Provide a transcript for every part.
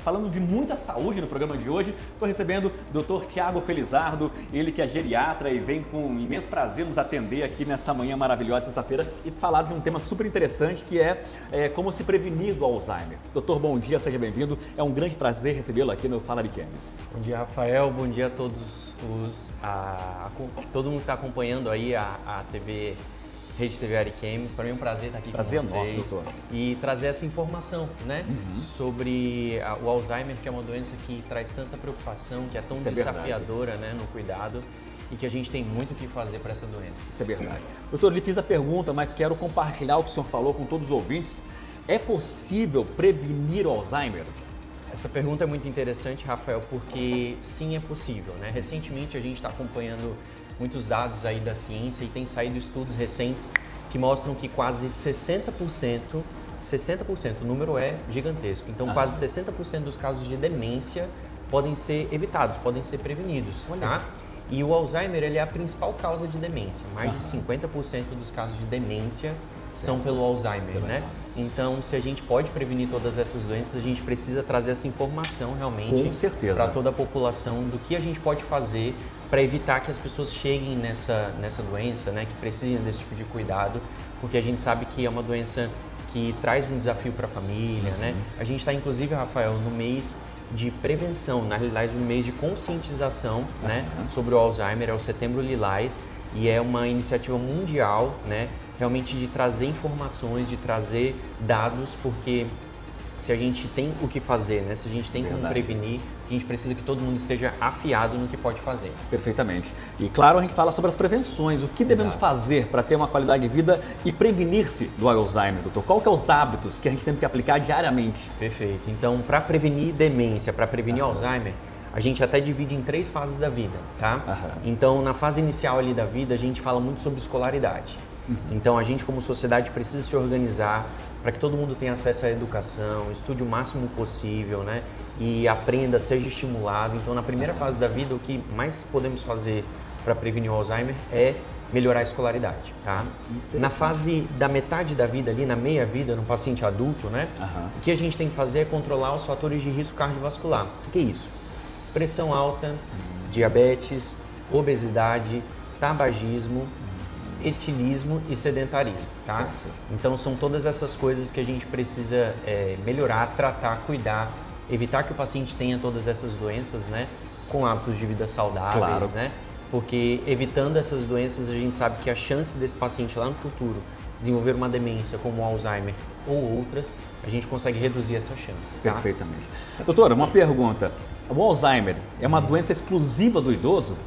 falando de muita saúde no programa de hoje. Estou recebendo o Dr. Tiago Felizardo, ele que é geriatra e vem com imenso prazer nos atender aqui nessa manhã maravilhosa, sexta-feira, e falar de um tema super interessante que é como se prevenir do Alzheimer. Doutor, bom dia, seja bem-vindo. É um grande prazer recebê-lo aqui no Fala Ariquemes. Bom dia, Rafael. Bom dia a todos todo mundo que está acompanhando aí a TV, Rede TV Ariquemes. Para mim é um prazer estar aqui com vocês. Prazer é nosso, doutor. E trazer essa informação, né? Sobre o Alzheimer, que é uma doença que traz tanta preocupação, que é tão desafiadora, né, no cuidado, e que a gente tem muito o que fazer para essa doença. Isso é verdade. Doutor, eu lhe fiz a pergunta, mas quero compartilhar o que o senhor falou com todos os ouvintes. É possível prevenir o Alzheimer? Essa pergunta é muito interessante, Rafael, porque sim, é possível, né? Recentemente a gente está acompanhando muitos dados aí da ciência e tem saído estudos recentes que mostram que quase 60%, o número é gigantesco, então quase 60% dos casos de demência podem ser evitados, podem ser prevenidos, tá? E o Alzheimer, ele é a principal causa de demência. Mais de 50% dos casos de demência são pelo Alzheimer, né? Então, se a gente pode prevenir todas essas doenças, a gente precisa trazer essa informação realmente para toda a população do que a gente pode fazer para evitar que as pessoas cheguem nessa doença, né? Que precisem desse tipo de cuidado, porque a gente sabe que é uma doença que traz um desafio para a família, né? A gente está, inclusive, Rafael, no mês de prevenção, na realidade, um mês de conscientização, né, sobre o Alzheimer, é o Setembro Lilás, e é uma iniciativa mundial, né, realmente de trazer informações, de trazer dados, porque se a gente tem o que fazer, né, se a gente tem como prevenir, a gente precisa que todo mundo esteja afiado no que pode fazer. Perfeitamente. E claro, a gente fala sobre as prevenções, o que devemos fazer para ter uma qualidade de vida e prevenir-se do Alzheimer, doutor? Qual que é os hábitos que a gente tem que aplicar diariamente? Perfeito. Então, para prevenir demência, para prevenir Alzheimer, a gente até divide em 3 fases da vida, tá? Então, na fase inicial ali da vida, a gente fala muito sobre escolaridade. Então, a gente como sociedade precisa se organizar para que todo mundo tenha acesso à educação, estude o máximo possível, né? E aprenda, seja estimulado. Então, na primeira fase da vida, o que mais podemos fazer para prevenir o Alzheimer é melhorar a escolaridade, tá? Na fase da metade da vida ali, na meia vida, no paciente adulto, né? O que a gente tem que fazer é controlar os fatores de risco cardiovascular. O que é isso? Pressão alta, diabetes, obesidade, tabagismo, etilismo e sedentarismo, tá? Certo. Então são todas essas coisas que a gente precisa melhorar, tratar, cuidar, evitar que o paciente tenha todas essas doenças, né? Com hábitos de vida saudáveis, né? Porque evitando essas doenças, a gente sabe que a chance desse paciente lá no futuro desenvolver uma demência como o Alzheimer ou outras, a gente consegue reduzir essa chance. Tá? Perfeitamente. Doutora, uma pergunta. O Alzheimer é uma doença exclusiva do idoso?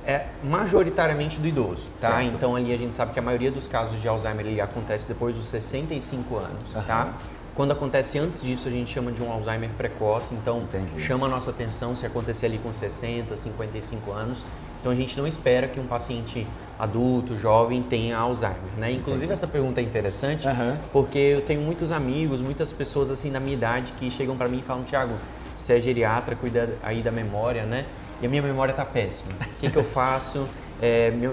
É majoritariamente do idoso, tá? Certo. Então ali a gente sabe que a maioria dos casos de Alzheimer ele acontece depois dos 65 anos, tá? Quando acontece antes disso, a gente chama de um Alzheimer precoce, então chama a nossa atenção se acontecer ali com 60, 55 anos. Então a gente não espera que um paciente adulto, jovem, tenha Alzheimer, né? Inclusive essa pergunta é interessante, porque eu tenho muitos amigos, muitas pessoas assim da minha idade que chegam para mim e falam: Tiago, você é geriatra, cuida aí da memória, né? E a minha memória está péssima. O que eu faço?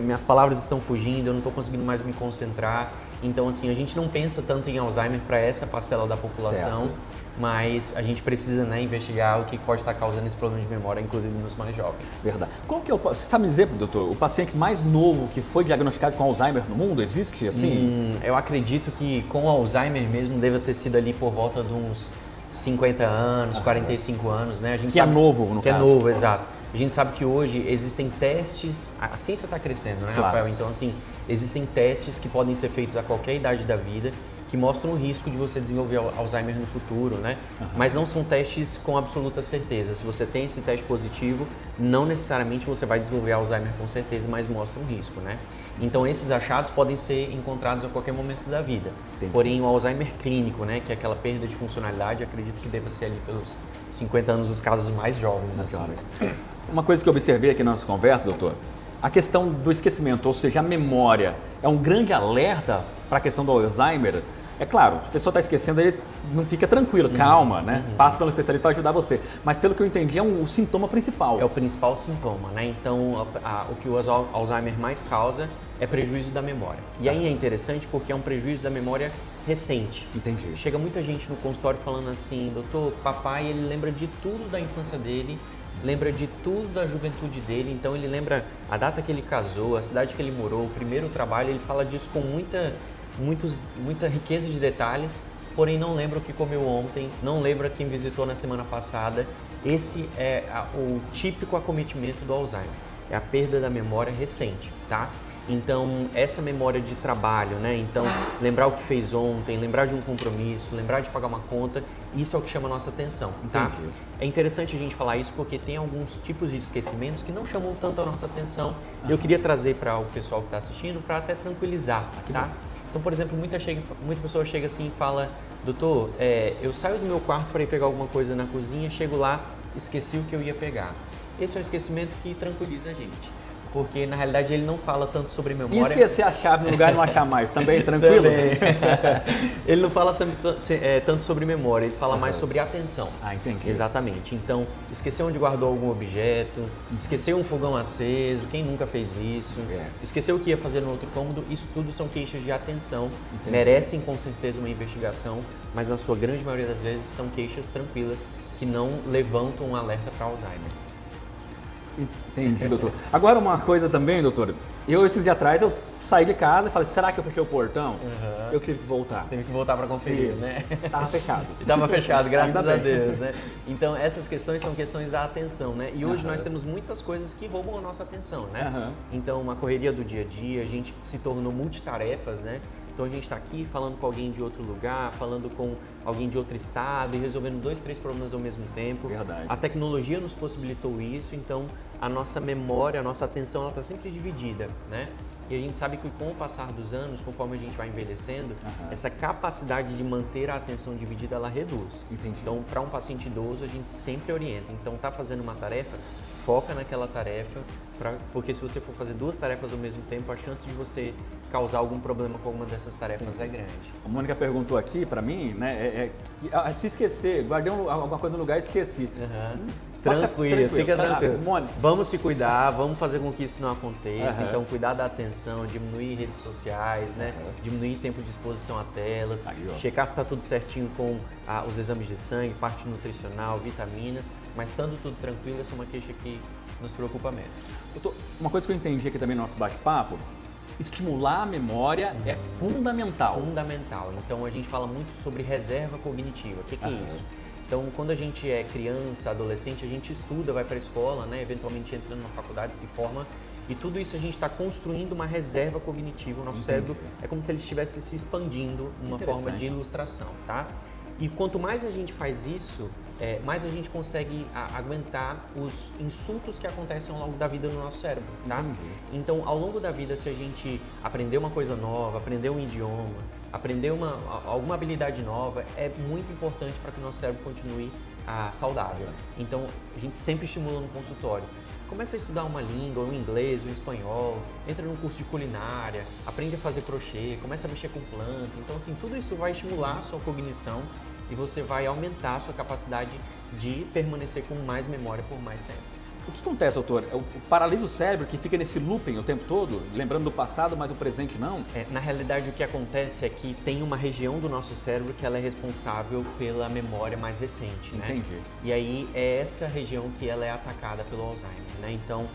Minhas palavras estão fugindo, eu não estou conseguindo mais me concentrar. Então, assim, a gente não pensa tanto em Alzheimer para essa parcela da população, mas a gente precisa, né, investigar o que pode estar causando esse problema de memória, inclusive nos mais jovens. Verdade. Qual que é você sabe dizer, doutor, o paciente mais novo que foi diagnosticado com Alzheimer no mundo? Existe assim? Eu acredito que com Alzheimer mesmo deve ter sido ali por volta de uns 50 anos, 45 anos, né? A gente é novo, no caso. Que é novo, exato. A gente sabe que hoje existem testes, a ciência está crescendo, né, Rafael? Então, assim, existem testes que podem ser feitos a qualquer idade da vida, que mostram o risco de você desenvolver Alzheimer no futuro, né? Mas não são testes com absoluta certeza. Se você tem esse teste positivo, não necessariamente você vai desenvolver Alzheimer com certeza, mas mostra um risco, né? Então, esses achados podem ser encontrados a qualquer momento da vida. Porém, o Alzheimer clínico, né, que é aquela perda de funcionalidade, acredito que deva ser ali pelos 50 anos dos casos mais jovens. Assim. Uma coisa que eu observei aqui na nossa conversa, doutor, a questão do esquecimento, ou seja, a memória, é um grande alerta para a questão do Alzheimer. É claro, a pessoa está esquecendo, ele não fica tranquilo, calma, né? Passa pelo especialista para ajudar você. Mas pelo que eu entendi, é o sintoma principal. É o principal sintoma, né? Então, o que o Alzheimer mais causa é prejuízo da memória. E aí é interessante porque é um prejuízo da memória recente. Entendi. Chega muita gente no consultório falando assim, doutor, papai, ele lembra de tudo da infância dele, lembra de tudo da juventude dele, então ele lembra a data que ele casou, a cidade que ele morou, o primeiro trabalho, ele fala disso com muita riqueza de detalhes, porém não lembra o que comeu ontem, não lembra quem visitou na semana passada. Esse é o típico acometimento do Alzheimer, é a perda da memória recente, tá? Então, essa memória de trabalho, né? Então, lembrar o que fez ontem, lembrar de um compromisso, lembrar de pagar uma conta, isso é o que chama a nossa atenção, tá? Entendi. É interessante a gente falar isso porque tem alguns tipos de esquecimentos que não chamam tanto a nossa atenção. Eu queria trazer para o pessoal que está assistindo para até tranquilizar, tá? Então, por exemplo, muita pessoa chega assim e fala, doutor, eu saio do meu quarto para ir pegar alguma coisa na cozinha, chego lá, esqueci o que eu ia pegar. Esse é um esquecimento que tranquiliza a gente. Porque, na realidade, ele não fala tanto sobre memória. E esquecer a chave no lugar e não achar mais, também tranquilo? Também. Ele não fala tanto sobre memória, ele fala mais sobre atenção. Ah, entendi. Exatamente. Então, esqueceu onde guardou algum objeto, esqueceu um fogão aceso, quem nunca fez isso, esqueceu o que ia fazer no outro cômodo, isso tudo são queixas de atenção, merecem com certeza uma investigação, mas na sua grande maioria das vezes são queixas tranquilas que não levantam um alerta para Alzheimer. Entendi, doutor. Agora uma coisa também, doutor. Esses dias atrás, eu saí de casa e falei, será que eu fechei o portão? Eu tive que voltar. Teve que voltar para conferir, né? Tava fechado. Estava fechado, graças a Deus, né? Então, essas questões são questões da atenção, né? E hoje nós temos muitas coisas que roubam a nossa atenção, né? Então, uma correria do dia a dia, a gente se tornou multitarefas, né? Então a gente está aqui falando com alguém de outro lugar, falando com alguém de outro estado e resolvendo 2, 3 problemas ao mesmo tempo. Verdade. A tecnologia nos possibilitou isso, então a nossa memória, a nossa atenção, ela está sempre dividida, né? E a gente sabe que com o passar dos anos, conforme a gente vai envelhecendo, essa capacidade de manter a atenção dividida, ela reduz. Entendi. Então, para um paciente idoso, a gente sempre orienta. Então, tá fazendo uma tarefa, foca naquela tarefa, porque se você for fazer 2 tarefas ao mesmo tempo, a chance de você causar algum problema com alguma dessas tarefas é grande. A Mônica perguntou aqui para mim, né, se esquecer, guardei alguma coisa no lugar e esqueci. Tranquilo, fica tranquilo. Mônica. Vamos se cuidar, vamos fazer com que isso não aconteça. Então, cuidar da atenção, diminuir redes sociais, né? Diminuir tempo de exposição a telas, checar se está tudo certinho com os exames de sangue, parte nutricional, vitaminas, mas estando tudo tranquilo, essa é uma queixa que nos preocupa menos. Doutor, uma coisa que eu entendi aqui também no nosso bate-papo, estimular a memória é fundamental. Fundamental. Então, a gente fala muito sobre reserva cognitiva. O que é isso? Então, quando a gente é criança, adolescente, a gente estuda, vai para a escola, né? Eventualmente entra numa faculdade, se forma, e tudo isso a gente está construindo uma reserva cognitiva. O nosso cérebro é como se ele estivesse se expandindo numa forma de ilustração, tá? E quanto mais a gente faz isso, mais a gente consegue aguentar os insultos que acontecem ao longo da vida no nosso cérebro, tá? Então, ao longo da vida, se a gente aprender uma coisa nova, aprender um idioma, aprender alguma habilidade nova, é muito importante para que o nosso cérebro continue saudável. Então, a gente sempre estimula no consultório. Começa a estudar uma língua, um inglês, um espanhol, entra num curso de culinária, aprende a fazer crochê, começa a mexer com planta. Então, assim, tudo isso vai estimular a sua cognição e você vai aumentar a sua capacidade de permanecer com mais memória por mais tempo. O que acontece, doutor? Paralisa o cérebro que fica nesse looping o tempo todo, lembrando do passado, mas o presente não? Na realidade, o que acontece é que tem uma região do nosso cérebro que ela é responsável pela memória mais recente, né? Entendi. E aí é essa região que ela é atacada pelo Alzheimer, né? Então,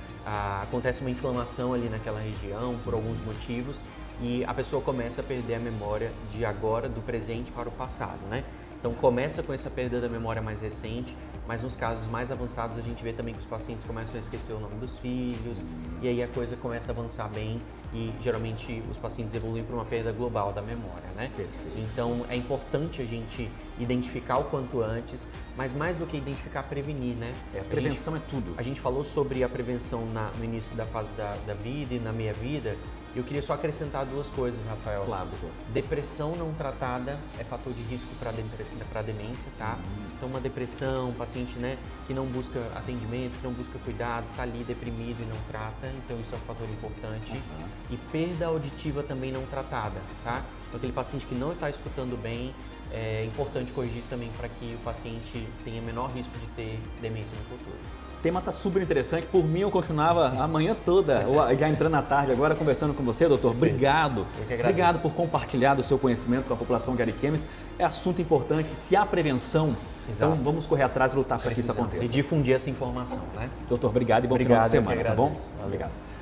acontece uma inflamação ali naquela região por alguns motivos e a pessoa começa a perder a memória de agora, do presente para o passado, né? Então, começa com essa perda da memória mais recente, mas nos casos mais avançados a gente vê também que os pacientes começam a esquecer o nome dos filhos e aí a coisa começa a avançar bem e geralmente os pacientes evoluem para uma perda global da memória, né? Então é importante a gente identificar o quanto antes, mas mais do que identificar, prevenir, né? A prevenção é tudo. A gente falou sobre a prevenção no início da fase da vida e na meia-vida. Eu queria só acrescentar 2 coisas, Rafael. Claro, doutor. Depressão não tratada é fator de risco para demência, tá? Então, uma depressão, um paciente, né, que não busca atendimento, que não busca cuidado, está ali deprimido e não trata, então isso é um fator importante. E perda auditiva também não tratada, tá? Então, aquele paciente que não está escutando bem, é importante corrigir isso também para que o paciente tenha menor risco de ter demência no futuro. O tema está super interessante. Por mim, eu continuava a manhã toda, já entrando à tarde agora, conversando com você, doutor. Obrigado. Obrigado por compartilhar do seu conhecimento com a população de Ariquemes. É assunto importante. Se há prevenção, então vamos correr atrás e lutar para que isso aconteça. E difundir essa informação, né? Doutor, obrigado e bom final de semana, tá bom? Obrigado.